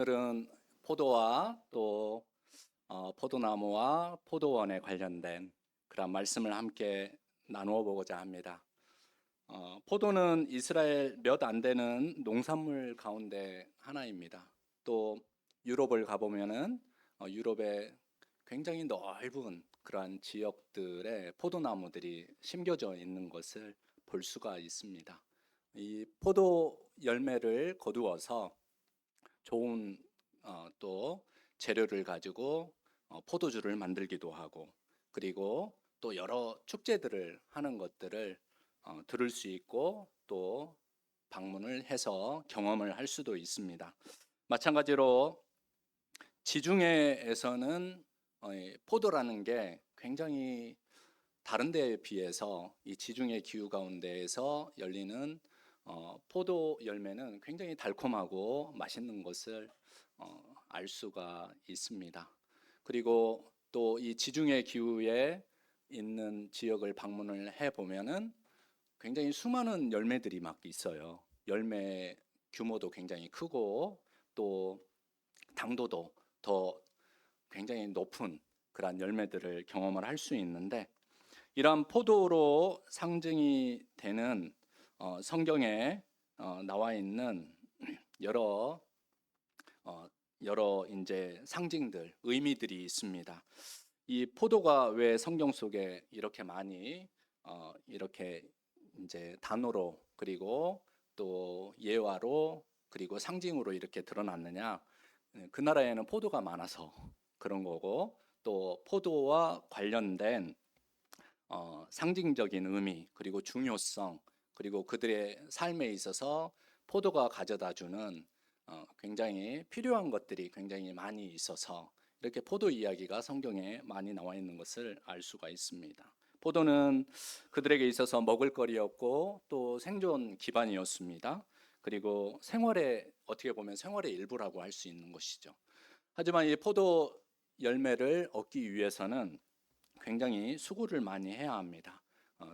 오늘은 포도와 또 포도나무와 포도원에 관련된 그런 말씀을 함께 나누어 보고자 합니다. 포도는 이스라엘 몇 안 되는 농산물 가운데 하나입니다. 또 유럽을 가보면은 유럽의 굉장히 넓은 그러한 지역들에 포도나무들이 심겨져 있는 것을 볼 수가 있습니다. 이 포도 열매를 거두어서 좋은 또 재료를 가지고 포도주를 만들기도 하고, 그리고 또 여러 축제들을 하는 것들을 들을 수 있고 또 방문을 해서 경험을 할 수도 있습니다. 마찬가지로 지중해에서는 이 포도라는 게 굉장히 다른 데에 비해서 이 지중해 기후 가운데에서 열리는 포도 열매는 굉장히 달콤하고 맛있는 것을 알 수가 있습니다. 그리고 또 이 지중해 기후에 있는 지역을 방문을 해 보면은 굉장히 수많은 열매들이 막 있어요. 열매 규모도 굉장히 크고 또 당도도 더 굉장히 높은 그런 열매들을 경험을 할 수 있는데, 이러한 포도로 상징이 되는 성경에 나와 있는 여러 어, 여러 이제 상징들, 의미들이 있습니다. 이 포도가 왜 성경 속에 이렇게 많이 이렇게 이제 단어로, 그리고 또 예화로, 그리고 상징으로 이렇게 드러났느냐? 그 나라에는 포도가 많아서 그런 거고, 또 포도와 관련된 상징적인 의미, 그리고 중요성, 그리고 그들의 삶에 있어서 포도가 가져다 주는 굉장히 필요한 것들이 굉장히 많이 있어서 이렇게 포도 이야기가 성경에 많이 나와 있는 것을 알 수가 있습니다. 포도는 그들에게 있어서 먹을거리였고 또 생존 기반이었습니다. 그리고 생활의, 어떻게 보면 생활의 일부라고 할 수 있는 것이죠. 하지만 이 포도 열매를 얻기 위해서는 굉장히 수고를 많이 해야 합니다.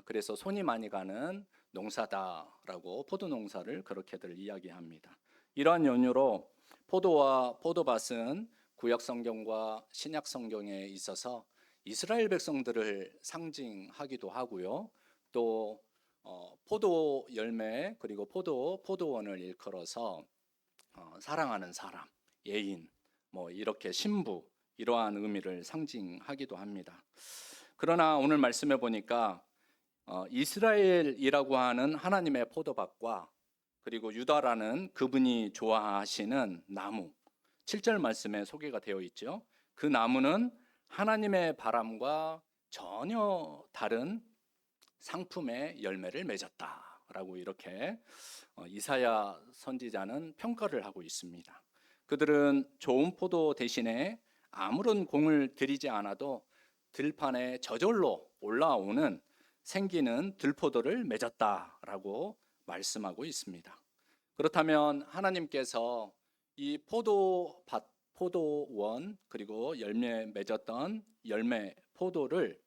그래서 손이 많이 가는 농사다라고 포도 농사를 그렇게들 이야기합니다. 이러한 연유로 포도와 포도밭은 구약 성경과 신약 성경에 있어서 이스라엘 백성들을 상징하기도 하고요. 또 포도 열매, 그리고 포도원을 일컬어서 사랑하는 사람, 예인, 뭐 이렇게 신부, 이러한 의미를 상징하기도 합니다. 그러나 오늘 말씀해 보니까 이스라엘이라고 하는 하나님의 포도밭과, 그리고 유다라는 그분이 좋아하시는 나무, 7절 말씀에 소개가 되어 있죠. 그 나무는 하나님의 바람과 전혀 다른 상품의 열매를 맺었다라고 이렇게 이사야 선지자는 평가를 하고 있습니다. 그들은 좋은 포도 대신에 아무런 공을 들이지 않아도 들판에 저절로 올라오는 생기는 들포도를 맺었다라고 말씀하고 있습니다. 그렇다면 하나님께서 이 포도밭, 포도원, 그리고 열매 맺었던 열매 포도를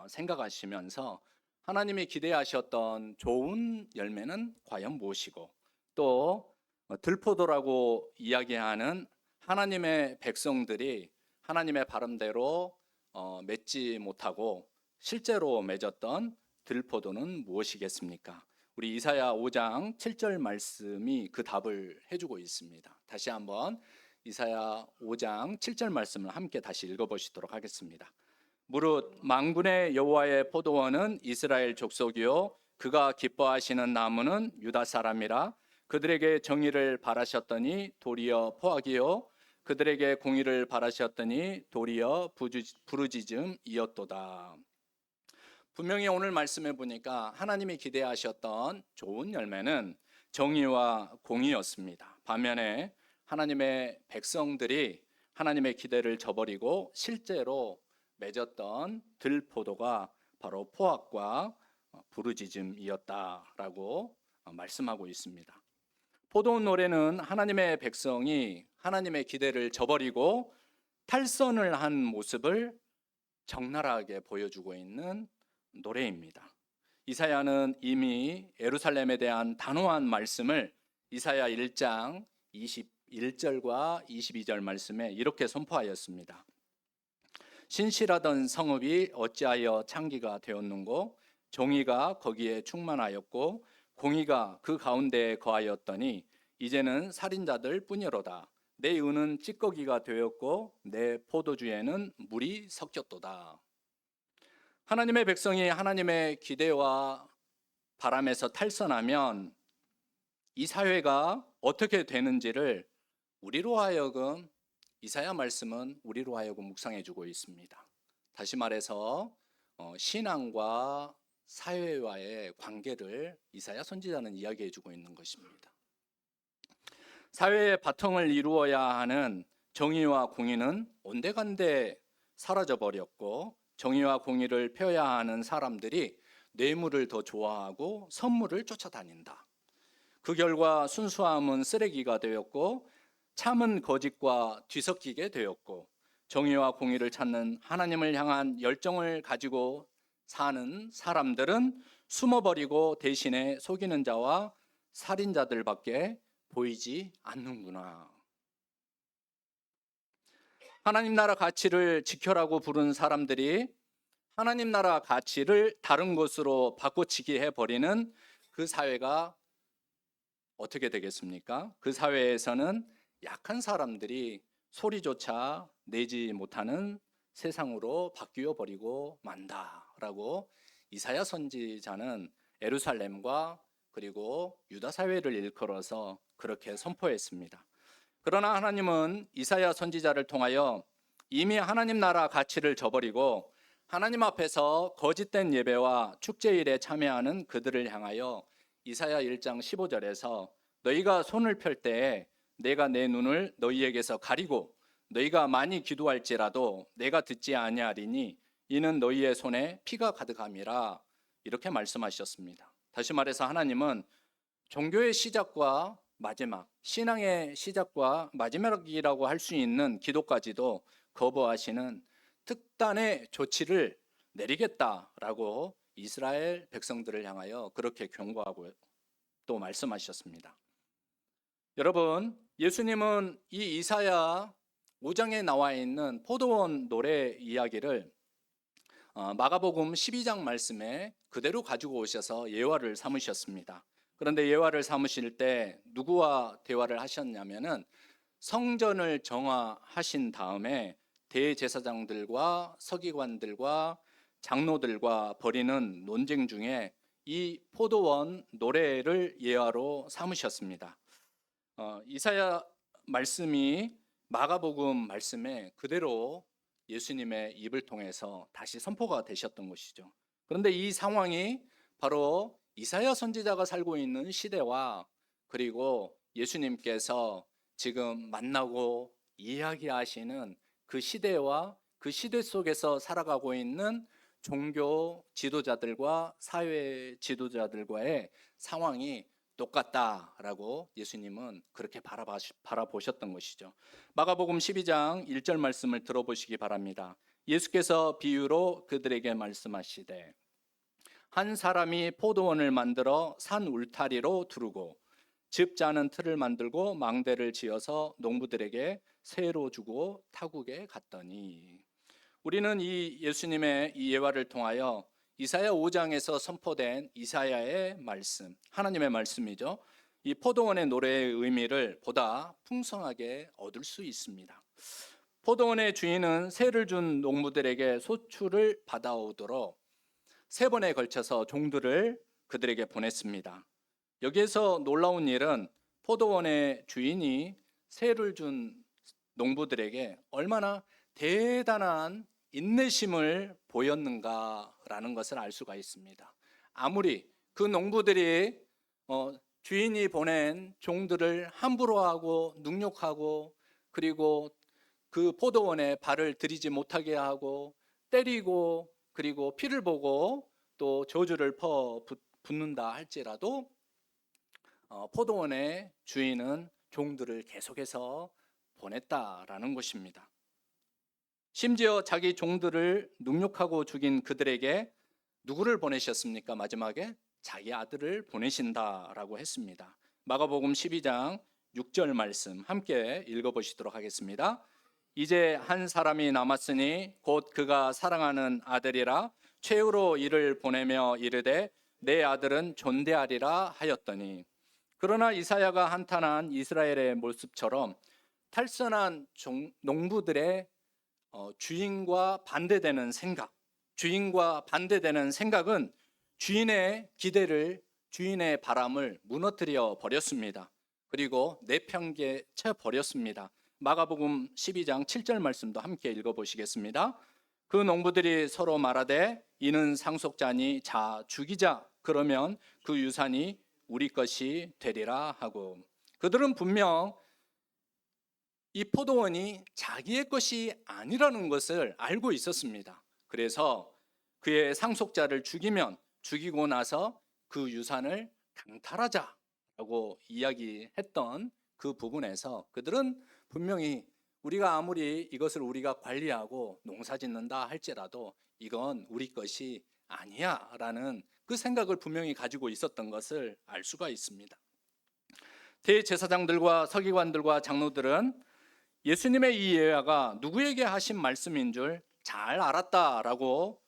생각하시면서 하나님이 기대하셨던 좋은 열매는 과연 무엇이고, 또 들포도라고 이야기하는 하나님의 백성들이 하나님의 바람대로 맺지 못하고 실제로 맺었던 들포도는 무엇이겠습니까? 우리 이사야 5장 7절 말씀이 그 답을 해주고 있습니다. 다시 한번 이사야 5장 7절 말씀을 함께 다시 읽어보시도록 하겠습니다. 무릇 만군의 여호와의 포도원은 이스라엘 족속이요 그가 기뻐하시는 나무는 유다 사람이라. 그들에게 정의를 바라셨더니 도리어 포악이요 그들에게 공의를 바라셨더니 도리어 부르짖음이었도다. 분명히 오늘 말씀해 보니까 하나님이 기대하셨던 좋은 열매는 정의와 공의였습니다. 반면에 하나님의 백성들이 하나님의 기대를 저버리고 실제로 맺었던 들포도가 바로 포악과 부르짖음이었다라고 말씀하고 있습니다. 포도 노래는 하나님의 백성이 하나님의 기대를 저버리고 탈선을 한 모습을 적나라하게 보여주고 있는 노래입니다. 이사야는 이미 예루살렘에 대한 단호한 말씀을 이사야 1장 1절과 22절 말씀에 이렇게 선포하였습니다. 신실하던 성읍이 어찌하여 창기가 되었는고, 정의가 거기에 충만하였고 공의가 그 가운데에 거하였더니 이제는 살인자들 뿐이로다. 내 은은 찌꺼기가 되었고 내 포도주에는 물이 섞였도다. 하나님의 백성이 하나님의 기대와 바람에서 탈선하면 이 사회가 어떻게 되는지를 우리로 하여금, 이사야 말씀은 우리로 하여금 묵상해 주고 있습니다. 다시 말해서 신앙과 사회와의 관계를 이사야 선지자는 이야기해 주고 있는 것입니다. 사회의 바탕을 이루어야 하는 정의와 공의는 온데간데 사라져 버렸고, 정의와 공의를 펴야 하는 사람들이 뇌물을 더 좋아하고 선물을 쫓아다닌다. 그 결과 순수함은 쓰레기가 되었고 참은 거짓과 뒤섞이게 되었고, 정의와 공의를 찾는 하나님을 향한 열정을 가지고 사는 사람들은 숨어버리고 대신에 속이는 자와 살인자들밖에 보이지 않는구나. 하나님 나라 가치를 지켜라고 부른 사람들이 하나님 나라 가치를 다른 것으로 바꿔치기 해버리는 그 사회가 어떻게 되겠습니까? 그 사회에서는 약한 사람들이 소리조차 내지 못하는 세상으로 바뀌어 버리고 만다라고 이사야 선지자는 예루살렘과 그리고 유다 사회를 일컬어서 그렇게 선포했습니다. 그러나 하나님은 이사야 선지자를 통하여 이미 하나님 나라 가치를 저버리고 하나님 앞에서 거짓된 예배와 축제일에 참여하는 그들을 향하여 이사야 1장 15절에서 너희가 손을 펼 때에 내가 내 눈을 너희에게서 가리고 너희가 많이 기도할지라도 내가 듣지 아니하리니 이는 너희의 손에 피가 가득함이라, 이렇게 말씀하셨습니다. 다시 말해서 하나님은 종교의 시작과 마지막, 신앙의 시작과 마지막이라고 할 수 있는 기도까지도 거부하시는 특단의 조치를 내리겠다라고 이스라엘 백성들을 향하여 그렇게 경고하고 또 말씀하셨습니다. 여러분, 예수님은 이 이사야 5장에 나와 있는 포도원 노래 이야기를 마가복음 12장 말씀에 그대로 가지고 오셔서 예화를 삼으셨습니다. 그런데 예화를 삼으실 때 누구와 대화를 하셨냐면은 성전을 정화하신 다음에 대제사장들과 서기관들과 장로들과 벌이는 논쟁 중에 이 포도원 노래를 예화로 삼으셨습니다. 이사야 말씀이 마가복음 말씀에 그대로 예수님의 입을 통해서 다시 선포가 되셨던 것이죠. 그런데 이 상황이 바로 이사야 선지자가 살고 있는 시대와 그리고 예수님께서 지금 만나고 이야기하시는 그 시대와 그 시대 속에서 살아가고 있는 종교 지도자들과 사회 지도자들과의 상황이 똑같다라고 예수님은 그렇게 바라보셨던 것이죠. 마가복음 12장 1절 말씀을 들어보시기 바랍니다. 예수께서 비유로 그들에게 말씀하시되 한 사람이 포도원을 만들어 산 울타리로 두르고 즙 짜는 틀을 만들고 망대를 지어서 농부들에게 세로 주고 타국에 갔더니, 우리는 이 예수님의 이 예화를 통하여 이사야 5장에서 선포된 이사야의 말씀, 하나님의 말씀이죠. 이 포도원의 노래의 의미를 보다 풍성하게 얻을 수 있습니다. 포도원의 주인은 세를 준 농부들에게 소출을 받아오도록 3번에 걸쳐서 종들을 그들에게 보냈습니다. 여기에서 놀라운 일은 포도원의 주인이 세를 준 농부들에게 얼마나 대단한 인내심을 보였는가라는 것을 알 수가 있습니다. 아무리 그 농부들이 주인이 보낸 종들을 함부로 하고 능욕하고 그리고 그 포도원에 발을 들이지 못하게 하고 때리고 그리고 피를 보고 또 저주를 붓는다 할지라도 포도원의 주인은 종들을 계속해서 보냈다라는 것입니다. 심지어 자기 종들을 능욕하고 죽인 그들에게 누구를 보내셨습니까? 마지막에 자기 아들을 보내신다라고 했습니다. 마가복음 12장 6절 말씀 함께 읽어보시도록 하겠습니다. 이제 한 사람이 남았으니 곧 그가 사랑하는 아들이라 최후로 이를 보내며 이르되 내 아들은 존대하리라 하였더니, 그러나 이사야가 한탄한 이스라엘의 모습처럼 탈선한 농부들의 주인과 반대되는 생각은 주인의 기대를, 주인의 바람을 무너뜨려 버렸습니다. 그리고 내팽개쳐 버렸습니다. 마가복음 12장 7절 말씀도 함께 읽어보시겠습니다. 그 농부들이 서로 말하되 이는 상속자니 자 죽이자, 그러면 그 유산이 우리 것이 되리라 하고, 그들은 분명 이 포도원이 자기의 것이 아니라는 것을 알고 있었습니다. 그래서 그의 상속자를 죽이고 나서 그 유산을 강탈하자라고 이야기했던 그 부분에서 그들은 분명히 우리가 아무리 이것을 우리가 관리하고 농사 짓는다 할지라도 이건 우리 것이 아니야 라는 그 생각을 분명히 가지고 있었던 것을 알 수가 있습니다. 대제사장들과 서기관들과 장로들은 예수님의 이 예화가 누구에게 하신 말씀인 줄 잘 알았다라고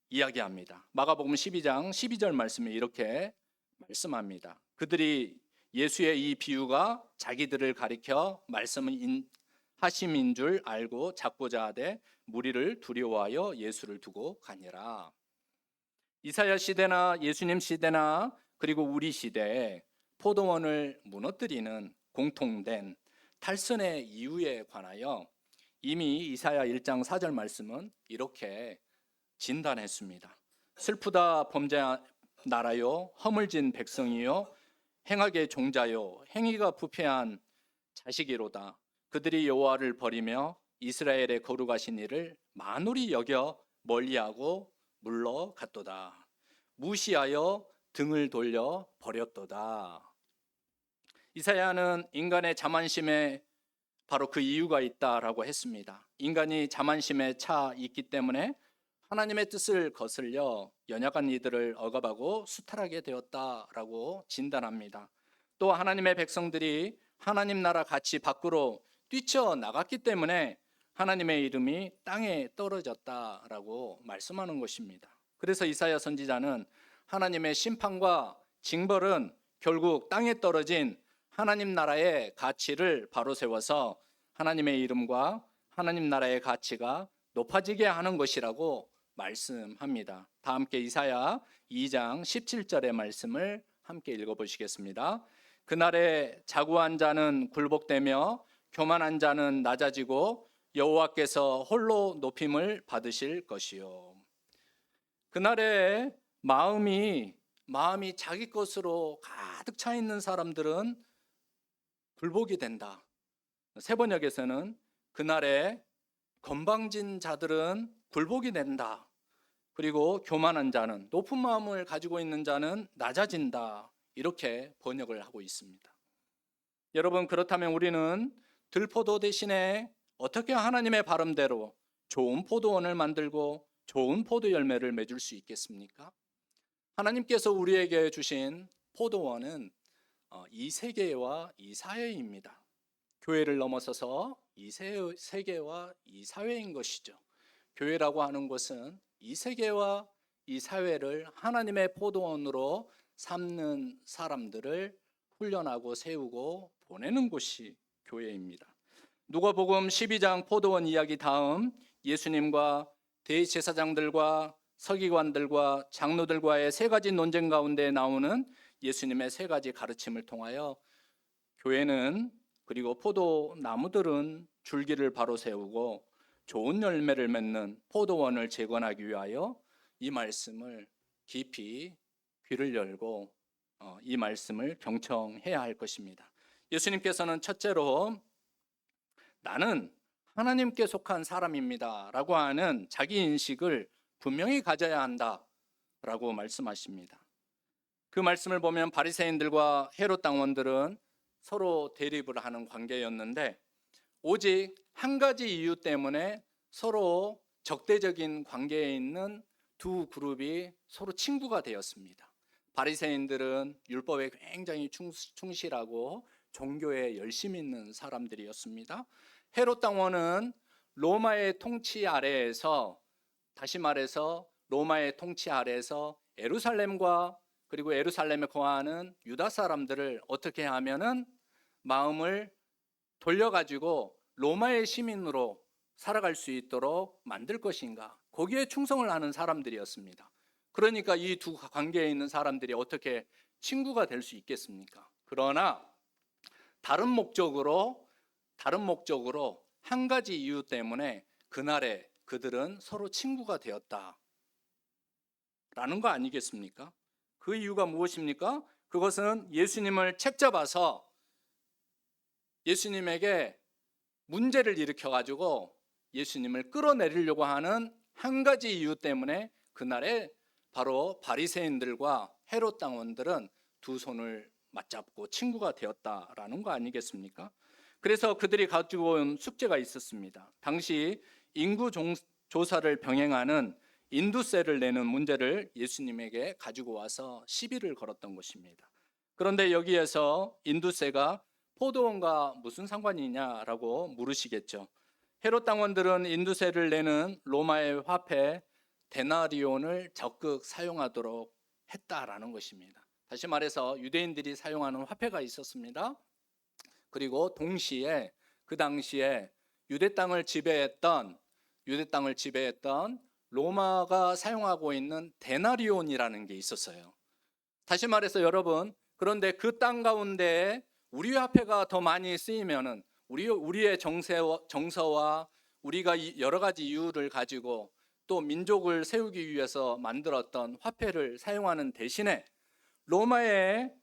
이야기합니다. 마가복음 12장 12절 말씀에 이렇게 말씀합니다. 그들이 예수의 이 비유가 자기들을 가리켜 말씀은 하심인 줄 알고 잡고자 하되 무리를 두려워하여 예수를 두고 가니라. 이사야 시대나 예수님 시대나 그리고 우리 시대에 포도원을 무너뜨리는 공통된 탈선의 이유에 관하여 이미 이사야 1장 4절 말씀은 이렇게 진단했습니다. 슬프다 범죄 나라요 허물진 백성이요 행악의 종자요 행위가 부패한 자식이로다. 그들이 여호와를 버리며 이스라엘의 거룩하신 이를 만홀히 여겨 멀리하고 물러갔도다. 무시하여 등을 돌려 버렸도다. 이사야는 인간의 자만심에 바로 그 이유가 있다라고 했습니다. 인간이 자만심에 차 있기 때문에 하나님의 뜻을 거슬려 연약한 이들을 억압하고 수탈하게 되었다라고 진단합니다. 또 하나님의 백성들이 하나님 나라 가치 밖으로 뛰쳐나갔기 때문에 하나님의 이름이 땅에 떨어졌다라고 말씀하는 것입니다. 그래서 이사야 선지자는 하나님의 심판과 징벌은 결국 땅에 떨어진 하나님 나라의 가치를 바로 세워서 하나님의 이름과 하나님 나라의 가치가 높아지게 하는 것이라고 말씀합니다. 다 함께 이사야 2장 17절의 말씀을 함께 읽어보시겠습니다. 그날에 자고한 자는 굴복되며 교만한 자는 낮아지고 여호와께서 홀로 높임을 받으실 것이요. 그날에 마음이 자기 것으로 가득 차 있는 사람들은 굴복이 된다. 세 번역에서는 그날에 건방진 자들은 굴복이 된다. 그리고 교만한 자는, 높은 마음을 가지고 있는 자는 낮아진다. 이렇게 번역을 하고 있습니다. 여러분, 그렇다면 우리는 들포도 대신에 어떻게 하나님의 바람대로 좋은 포도원을 만들고 좋은 포도 열매를 맺을 수 있겠습니까? 하나님께서 우리에게 주신 포도원은 이 세계와 이 사회입니다. 교회를 넘어서서 이 세계와 이 사회인 것이죠. 교회라고 하는 것은 이 세계와 이 사회를 하나님의 포도원으로 삼는 사람들을 훈련하고 세우고 보내는 곳이 교회입니다. 누가복음 12장 포도원 이야기 다음 예수님과 대제사장들과 서기관들과 장로들과의 세 가지 논쟁 가운데 나오는 예수님의 세 가지 가르침을 통하여 교회는, 그리고 포도나무들은 줄기를 바로 세우고 좋은 열매를 맺는 포도원을 재건하기 위하여 이 말씀을 깊이 귀를 열고 이 말씀을 경청해야 할 것입니다. 예수님께서는 첫째로 나는 하나님께 속한 사람입니다 라고 하는 자기 인식을 분명히 가져야 한다 라고 말씀하십니다. 그 말씀을 보면 바리새인들과 헤롯 당원들은 서로 대립을 하는 관계였는데 오직 한 가지 이유 때문에 서로 적대적인 관계에 있는 두 그룹이 서로 친구가 되었습니다. 바리새인들은 율법에 굉장히 충실하고 종교에 열심히 있는 사람들이었습니다. 헤롯 당원은 로마의 통치 아래에서, 다시 말해서 로마의 통치 아래에서 예루살렘과 그리고 예루살렘에 거하는 유다 사람들을 어떻게 하면은 마음을 돌려가지고 로마의 시민으로 살아갈 수 있도록 만들 것인가, 거기에 충성을 하는 사람들이었습니다. 그러니까 이 두 관계에 있는 사람들이 어떻게 친구가 될 수 있겠습니까? 그러나 다른 목적으로 한 가지 이유 때문에 그날에 그들은 서로 친구가 되었다라는 거 아니겠습니까? 그 이유가 무엇입니까? 그것은 예수님을 책잡아서 예수님에게 문제를 일으켜가지고 예수님을 끌어내리려고 하는 한 가지 이유 때문에 그날에 바로 바리새인들과 헤롯 당원들은 두 손을 맞잡고 친구가 되었다라는 거 아니겠습니까? 그래서 그들이 가지고 온 숙제가 있었습니다. 당시 인구 조사를 병행하는 인두세를 내는 문제를 예수님에게 가지고 와서 시비를 걸었던 것입니다. 그런데 여기에서 인두세가 포도원과 무슨 상관이냐라고 물으시겠죠. 헤롯 당원들은 인두세를 내는 로마의 화폐 데나리온을 적극 사용하도록 했다라는 것입니다. 다시 말해서 유대인들이 사용하는 화폐가 있었습니다. 그리고 동시에 그 당시에 유대 땅을 지배했던 로마가 사용하고 있는 데나리온이라는 게 있었어요. 다시 말해서 여러분, 그런데 그 땅 가운데 우리 화폐가 더 많이 쓰이면은 우리의 정서와 우리가 여러 가지 이유를 가지고 또 민족을 세우기 위해서 만들었던 화폐를 사용하는 대신에 로마의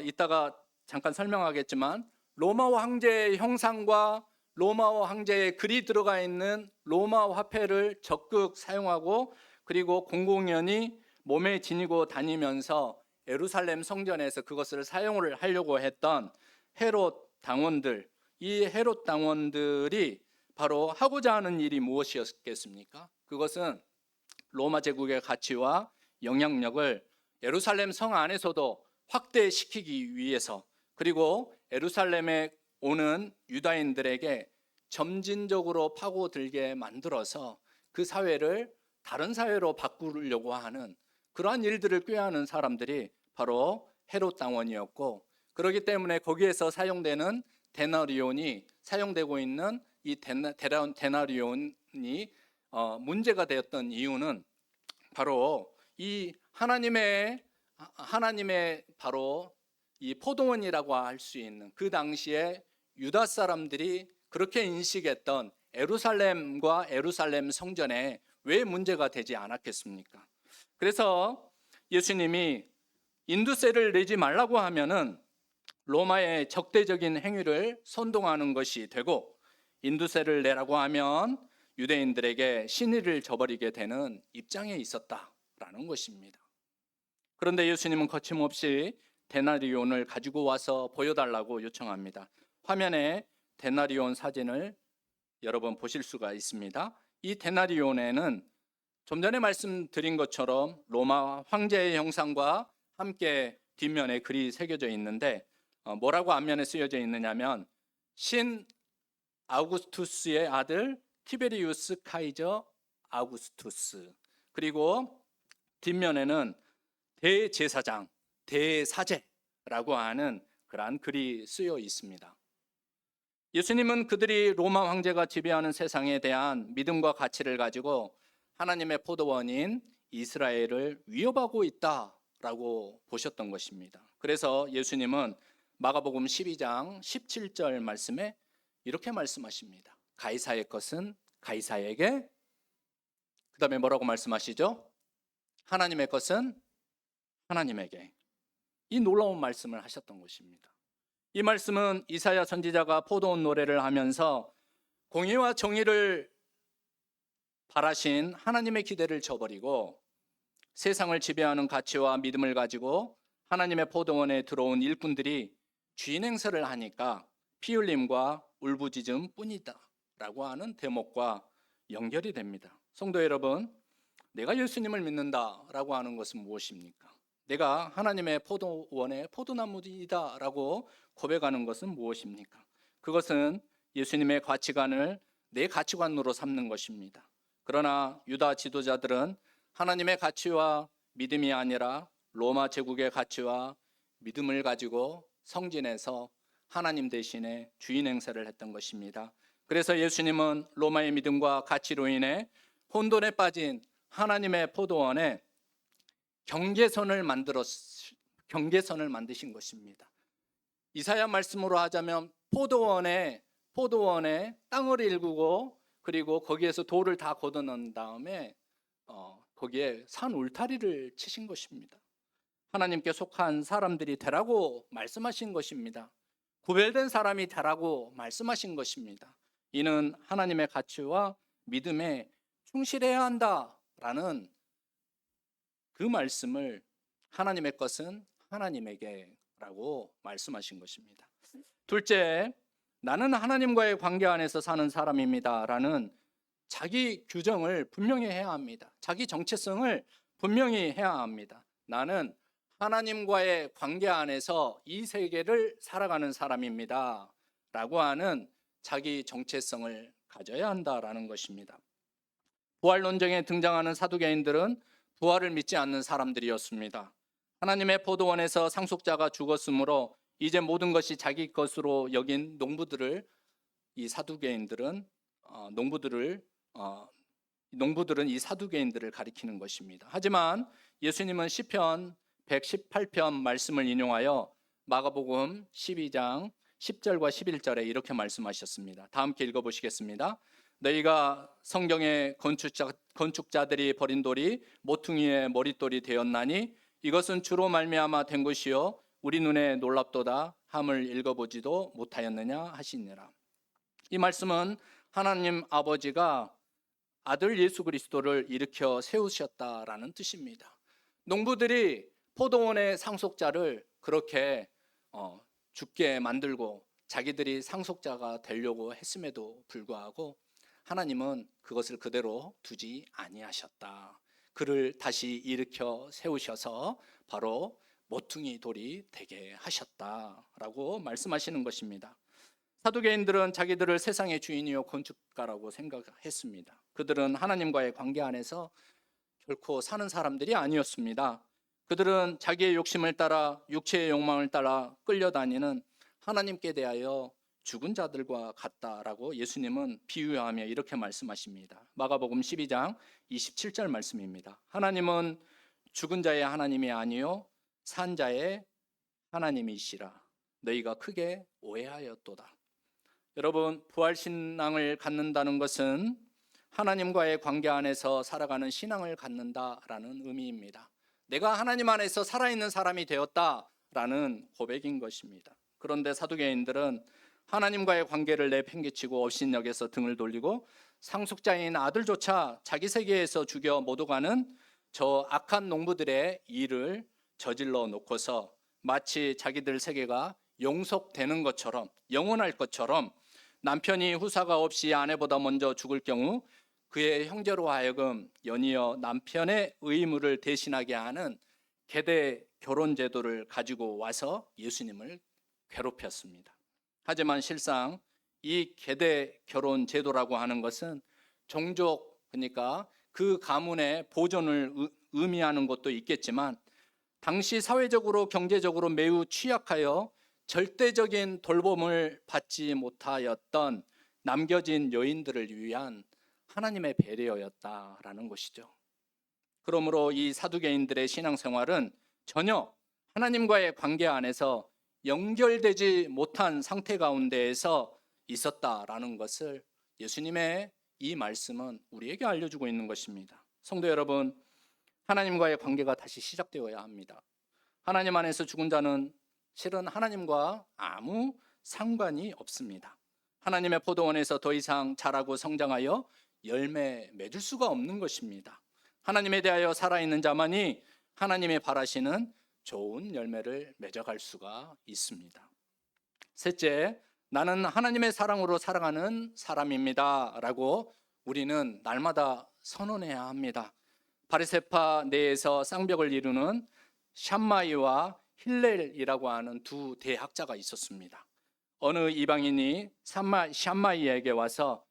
이따가 잠깐 설명하겠지만 로마 황제의 형상과 로마 황제의 글이 들어가 있는 로마 화폐를 적극 사용하고 그리고 공공연히 몸에 지니고 다니면서 예루살렘 성전에서 그것을 사용을 하려고 했던 헤롯 당원들, 이 헤롯 당원들이 바로 하고자 하는 일이 무엇이었겠습니까? 그것은 로마 제국의 가치와 영향력을 예루살렘 성 안에서도 확대시키기 위해서, 그리고 예루살렘에 오는 유다인들에게 점진적으로 파고들게 만들어서 그 사회를 다른 사회로 바꾸려고 하는 그러한 일들을 꾀하는 사람들이 바로 헤롯 당원이었고, 그렇기 때문에 거기에서 사용되는 데나리온이 사용되고 있는 이 데나리온이 문제가 되었던 이유는 바로 이 하나님의 바로 이 포도원이라고 할 수 있는 그 당시에 유다 사람들이 그렇게 인식했던 예루살렘과 예루살렘 성전에 왜 문제가 되지 않았겠습니까? 그래서 예수님이 인두세를 내지 말라고 하면은 로마의 적대적인 행위를 선동하는 것이 되고, 인두세를 내라고 하면 유대인들에게 신의를 저버리게 되는 입장에 있었다라는 것입니다. 그런데 예수님은 거침없이 데나리온을 가지고 와서 보여달라고 요청합니다. 화면에 데나리온 사진을 여러분 보실 수가 있습니다. 이 데나리온에는 좀 전에 말씀드린 것처럼 로마 황제의 형상과 함께 뒷면에 글이 새겨져 있는데 뭐라고 앞면에 쓰여져 있느냐면 신 아우구스투스의 아들 티베리우스 카이저 아우구스투스, 그리고 뒷면에는 대제사장, 대사제라고 하는 그러한 글이 쓰여 있습니다. 예수님은 그들이 로마 황제가 지배하는 세상에 대한 믿음과 가치를 가지고 하나님의 포도원인 이스라엘을 위협하고 있다라고 보셨던 것입니다. 그래서 예수님은 마가복음 12장 17절 말씀에 이렇게 말씀하십니다. 가이사의 것은 가이사에게, 그 다음에 뭐라고 말씀하시죠? 하나님의 것은 하나님에게. 이 놀라운 말씀을 하셨던 것입니다. 이 말씀은 이사야 선지자가 포도원 노래를 하면서 공의와 정의를 바라신 하나님의 기대를 저버리고 세상을 지배하는 가치와 믿음을 가지고 하나님의 포도원에 들어온 일꾼들이 주인 행세를 하니까 피 흘림과 울부짖음 뿐이다 라고 하는 대목과 연결이 됩니다. 성도 여러분, 내가 예수님을 믿는다라고 하는 것은 무엇입니까? 내가 하나님의 포도원의 포도나무이다라고 고백하는 것은 무엇입니까? 그것은 예수님의 가치관을 내 가치관으로 삼는 것입니다. 그러나 유다 지도자들은 하나님의 가치와 믿음이 아니라 로마 제국의 가치와 믿음을 가지고 성진해서 하나님 대신에 주인 행세를 했던 것입니다. 그래서 예수님은 로마의 믿음과 가치로 인해 혼돈에 빠진 하나님의 포도원에 경계선을 만드신 것입니다. 이사야 말씀으로 하자면 포도원에 땅을 일구고 그리고 거기에서 돌을 다 걷어놓은 다음에 거기에 산 울타리를 치신 것입니다. 하나님께 속한 사람들이 되라고 말씀하신 것입니다. 구별된 사람이 되라고 말씀하신 것입니다. 이는 하나님의 가치와 믿음에 충실해야 한다라는 그 말씀을 하나님의 것은 하나님에게라고 말씀하신 것입니다. 둘째, 나는 하나님과의 관계 안에서 사는 사람입니다라는 자기 규정을 분명히 해야 합니다. 자기 정체성을 분명히 해야 합니다. 나는 하나님과의 관계 안에서 이 세계를 살아가는 사람입니다 라고 하는 자기 정체성을 가져야 한다라는 것입니다. 부활 논쟁에 등장하는 사두개인들은 부활을 믿지 않는 사람들이었습니다. 하나님의 포도원에서 상속자가 죽었으므로 이제 모든 것이 자기 것으로 여긴 농부들을 이 사두개인들은 이 사두개인들을 가리키는 것입니다. 하지만 예수님은 시편 118편 말씀을 인용하여 마가복음 12장 10절과 11절에 이렇게 말씀하셨습니다. 다 함께 읽어보시겠습니다. 너희가 성경의 건축자들이 버린 돌이 모퉁이의 머릿돌이 되었나니 이것은 주로 말미암아 된 것이요 우리 눈에 놀랍도다 함을 읽어보지도 못하였느냐 하시니라. 이 말씀은 하나님 아버지가 아들 예수 그리스도를 일으켜 세우셨다라는 뜻입니다. 농부들이 포도원의 상속자를 그렇게 죽게 만들고 자기들이 상속자가 되려고 했음에도 불구하고 하나님은 그것을 그대로 두지 아니하셨다. 그를 다시 일으켜 세우셔서 바로 모퉁이 돌이 되게 하셨다라고 말씀하시는 것입니다. 사두개인들은 자기들을 세상의 주인이요 건축가라고 생각했습니다. 그들은 하나님과의 관계 안에서 결코 사는 사람들이 아니었습니다. 그들은 자기의 욕심을 따라 육체의 욕망을 따라 끌려다니는 하나님께 대하여 죽은 자들과 같다라고 예수님은 비유하며 이렇게 말씀하십니다. 마가복음 12장 27절 말씀입니다. 하나님은 죽은 자의 하나님이 아니요 산 자의 하나님이시라. 너희가 크게 오해하였도다. 여러분, 부활신앙을 갖는다는 것은 하나님과의 관계 안에서 살아가는 신앙을 갖는다라는 의미입니다. 내가 하나님 안에서 살아있는 사람이 되었다라는 고백인 것입니다. 그런데 사두개인들은 하나님과의 관계를 내팽개치고 업신여겨서 등을 돌리고 상속자인 아들조차 자기 세계에서 죽여 모독하는 저 악한 농부들의 일을 저질러 놓고서 마치 자기들 세계가 용속되는 것처럼 영원할 것처럼 남편이 후사가 없이 아내보다 먼저 죽을 경우 그의 형제로 하여금 연이어 남편의 의무를 대신하게 하는 계대 결혼 제도를 가지고 와서 예수님을 괴롭혔습니다. 하지만 실상 이 계대 결혼 제도라고 하는 것은 종족, 그러니까 그 가문의 보존을 의미하는 것도 있겠지만 당시 사회적으로 경제적으로 매우 취약하여 절대적인 돌봄을 받지 못하였던 남겨진 여인들을 위한 하나님의 배려였다라는 것이죠. 그러므로 이 사두개인들의 신앙생활은 전혀 하나님과의 관계 안에서 연결되지 못한 상태 가운데에서 있었다라는 것을 예수님의 이 말씀은 우리에게 알려주고 있는 것입니다. 성도 여러분, 하나님과의 관계가 다시 시작되어야 합니다. 하나님 안에서 죽은 자는 실은 하나님과 아무 상관이 없습니다. 하나님의 포도원에서 더 이상 자라고 성장하여 열매 맺을 수가 없는 것입니다. 하나님에 대하여 살아있는 자만이 하나님이 바라시는 좋은 열매를 맺어갈 수가 있습니다. 셋째, 나는 하나님의 사랑으로 살아가는 사람입니다 라고 우리는 날마다 선언해야 합니다. 바리새파 내에서 쌍벽을 이루는 샴마이와 힐렐이라고 하는 두 대학자가 있었습니다. 어느 이방인이 샴마이에게 와서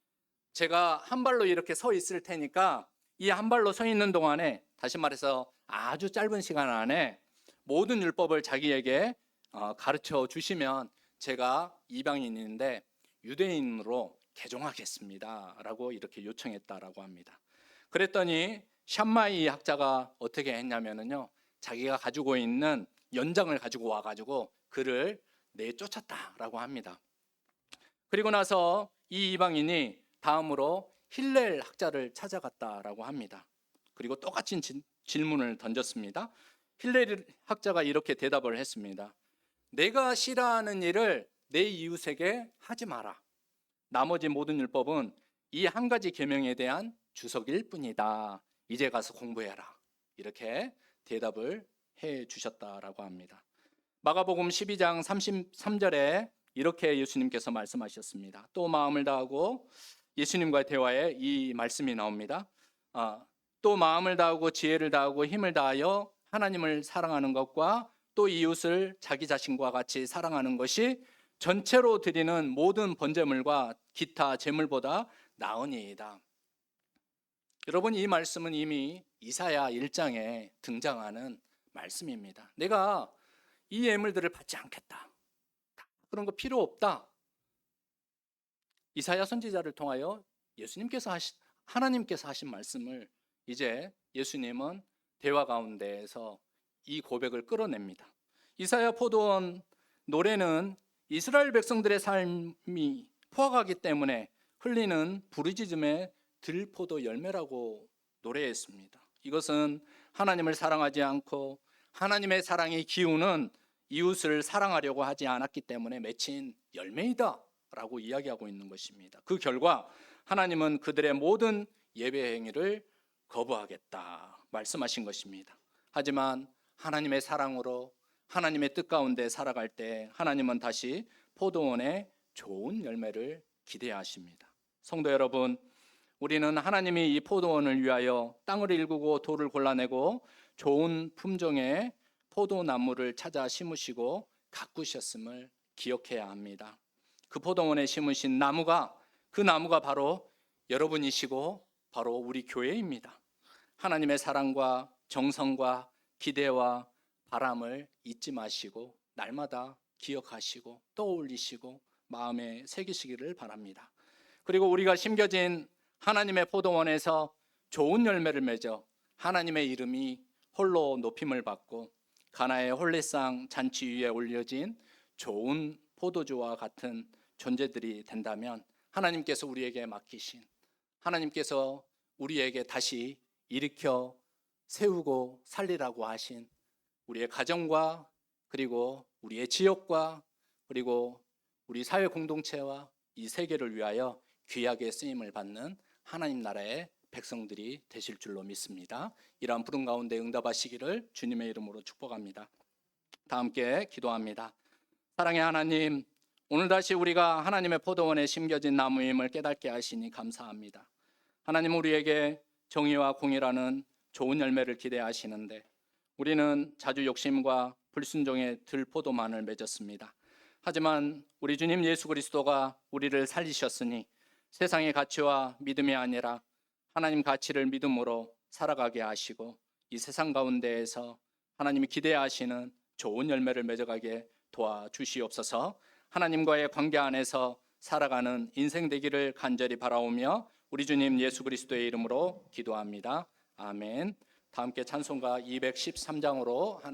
제가 한 발로 이렇게 서 있을 테니까 이 한 발로 서 있는 동안에, 다시 말해서 아주 짧은 시간 안에 모든 율법을 자기에게 가르쳐 주시면 제가 이방인인데 유대인으로 개종하겠습니다 라고 이렇게 요청했다라고 합니다. 그랬더니 샴마이 학자가 어떻게 했냐면요, 자기가 가지고 있는 연장을 가지고 와가지고 그를 내쫓았다라고 합니다. 그리고 나서 이 이방인이 다음으로 힐렐 학자를 찾아갔다라고 합니다. 그리고 똑같은 질문을 던졌습니다. 힐렐 학자가 이렇게 대답을 했습니다. 내가 싫어하는 일을 내 이웃에게 하지 마라. 나머지 모든 율법은 이 한 가지 계명에 대한 주석일 뿐이다. 이제 가서 공부해라. 이렇게 대답을 해 주셨다라고 합니다. 마가복음 12장 33절에 이렇게 예수님께서 말씀하셨습니다. 또 마음을 다하고, 예수님과의 대화에 이 말씀이 나옵니다. 또 마음을 다하고 지혜를 다하고 힘을 다하여 하나님을 사랑하는 것과 또 이웃을 자기 자신과 같이 사랑하는 것이 전체로 드리는 모든 번제물과 기타 제물보다 나으니이다. 여러분, 이 말씀은 이미 이사야 1장에 등장하는 말씀입니다. 내가 이 예물들을 받지 않겠다. 그런 거 필요 없다. 이사야 선지자를 통하여 하나님께서 하신 말씀을 이제 예수님은 대화 가운데에서 이 고백을 끌어냅니다. 이사야 포도원 노래는 이스라엘 백성들의 삶이 포악하기 때문에 흘리는 부르짖음의 들포도 열매라고 노래했습니다. 이것은 하나님을 사랑하지 않고 하나님의 사랑이 기우는 이웃을 사랑하려고 하지 않았기 때문에 맺힌 열매이다 라고 이야기하고 있는 것입니다. 그 결과 하나님은 그들의 모든 예배 행위를 거부하겠다 말씀하신 것입니다. 하지만 하나님의 사랑으로 하나님의 뜻 가운데 살아갈 때 하나님은 다시 포도원의 좋은 열매를 기대하십니다. 성도 여러분, 우리는 하나님이 이 포도원을 위하여 땅을 일구고 돌을 골라내고 좋은 품종의 포도나무를 찾아 심으시고 가꾸셨음을 기억해야 합니다. 그 포도원에 심으신 나무가, 그 나무가 바로 여러분이시고 바로 우리 교회입니다. 하나님의 사랑과 정성과 기대와 바람을 잊지 마시고 날마다 기억하시고 떠올리시고 마음에 새기시기를 바랍니다. 그리고 우리가 심겨진 하나님의 포도원에서 좋은 열매를 맺어 하나님의 이름이 홀로 높임을 받고 가나의 혼례상 잔치 위에 올려진 좋은 포도주와 같은 존재들이 된다면 하나님께서 우리에게 맡기신, 하나님께서 우리에게 다시 일으켜 세우고 살리라고 하신 우리의 가정과 그리고 우리의 지역과 그리고 우리 사회 공동체와 이 세계를 위하여 귀하게 쓰임을 받는 하나님 나라의 백성들이 되실 줄로 믿습니다. 이러한 부름 가운데 응답하시기를 주님의 이름으로 축복합니다. 다 함께 기도합니다. 사랑의 하나님, 오늘 다시 우리가 하나님의 포도원에 심겨진 나무임을 깨닫게 하시니 감사합니다. 하나님, 우리에게 정의와 공의라는 좋은 열매를 기대하시는데 우리는 자주 욕심과 불순종의 들포도만을 맺었습니다. 하지만 우리 주님 예수 그리스도가 우리를 살리셨으니 세상의 가치와 믿음이 아니라 하나님 가치를 믿음으로 살아가게 하시고 이 세상 가운데에서 하나님이 기대하시는 좋은 열매를 맺어가게 도와주시옵소서. 하나님과의 관계 안에서 살아가는 인생 되기를 간절히 바라오며 우리 주님 예수 그리스도의 이름으로 기도합니다. 아멘. 다 함께 찬송가 213장으로